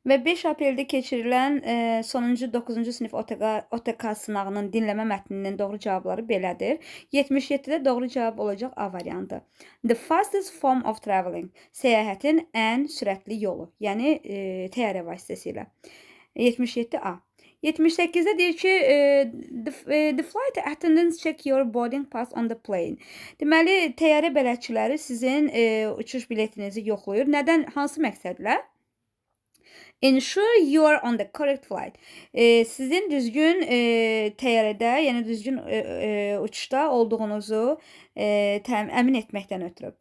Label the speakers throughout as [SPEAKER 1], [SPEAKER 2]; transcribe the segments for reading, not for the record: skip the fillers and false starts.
[SPEAKER 1] Və 5 apreldə keçirilən sonuncu 9-cu sinif OTK sınağının dinləmə mətninin doğru cavabları belədir. 77-də doğru cavab olacaq A variantı. The fastest form of traveling. Səyahətin ən sürətli yolu. Yəni təyyarə vasitəsilə. 77A. 78-də deyir ki, the flight attendants check your boarding pass on the plane. Deməli, təyyarə bələdçiləri sizin uçuş biletinizi yoxlayır. Nədən, hansı məqsədlə? Ensure you are on the correct flight. Sizin düzgün təyyarədə, yəni düzgün uçuşda olduğunuzu əmin etməkdən ötürü.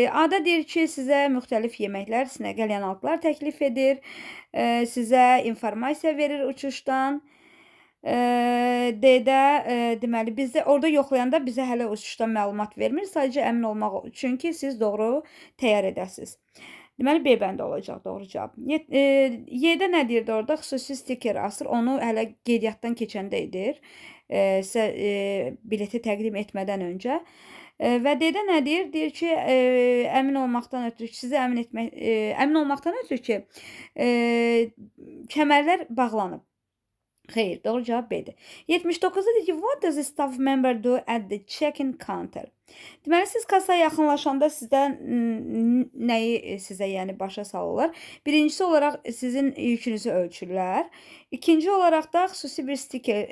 [SPEAKER 1] A-da deyir ki, sizə müxtəlif yeməklər, qəlyanaltılar təklif edir, sizə informasiya verir uçuşdan. D-də deməli, bizdə orada yoxlayanda bizə hələ uçuşdan məlumat vermir, sadəcə əmin olmaq üçün ki, siz doğru təyyarədəsiz. Deməli, B bəndə olacaq doğru cavab. Y-də nə deyirdi orada? Xüsusi stiker asır. Onu hələ qeydiyyatdan keçəndə edir. Sizə bileti təqdim etmədən öncə. Və D-də nə deyir? Deyir ki, əmin olmaqdan ötürü ki, sizə əmin olmaqdan ötürü ki, kəmərlər bağlanıb. Xeyr, doğru cavab B-dir. 79-da deyir ki, what does the staff member do at the check-in counter? Deməli, siz kasaya yaxınlaşanda sizdən nəyi sizə yəni başa salırlar? Birincisi olaraq sizin yükünüzü ölçürlər. İkinci olaraq da xüsusi bir stiker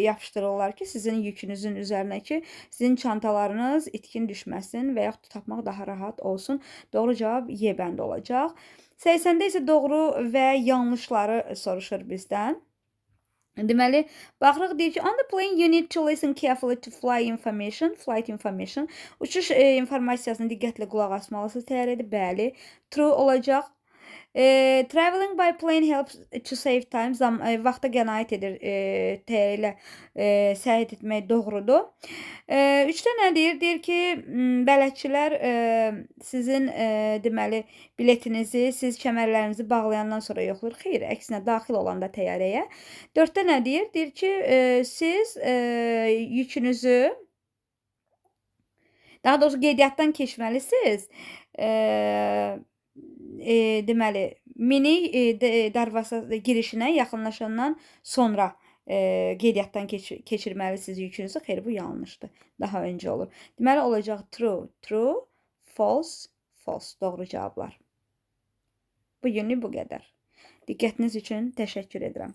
[SPEAKER 1] yapışdırırlar ki, sizin yükünüzün üzərinə ki, sizin çantalarınız itkin düşməsin və yaxud tapmaq daha rahat olsun. Doğru cavab Y bəndə olacaq. 80-də isə doğru və yanlışları soruşur bizdən. Deməli, baxırıq deyir ki, on the plane you need to listen carefully to flight information. Uçuş informasiyasına diqqətlə qulaq asmalısınız təyyarədə. Bəli, true olacaq. Traveling by plane helps to save time. Vaxta qənaət edir təyyarə ilə səyahət etmək doğrudur. 3-də nə deyir? Deyir ki, bələdçilər sizin deməli biletinizi, siz kəmərlərinizi bağlayandan sonra yoxlayır. Xeyr, əksinə daxil olanda təyyarəyə. 4-də nə deyir? Deyir ki, siz yükünüzü, daha doğrusu qeydiyyatdan keçməlisiniz. Deməli, minik darvaza girişinə yaxınlaşandan sonra qeydiyyatdan keçirməlisiniz yükünüzü. Xeyr, bu yanlışdır. Daha öncə olur. Deməli, olacaq true, true, false, false. Doğru cavablar. Bu günlük bu qədər. Diqqətiniz üçün təşəkkür edirəm.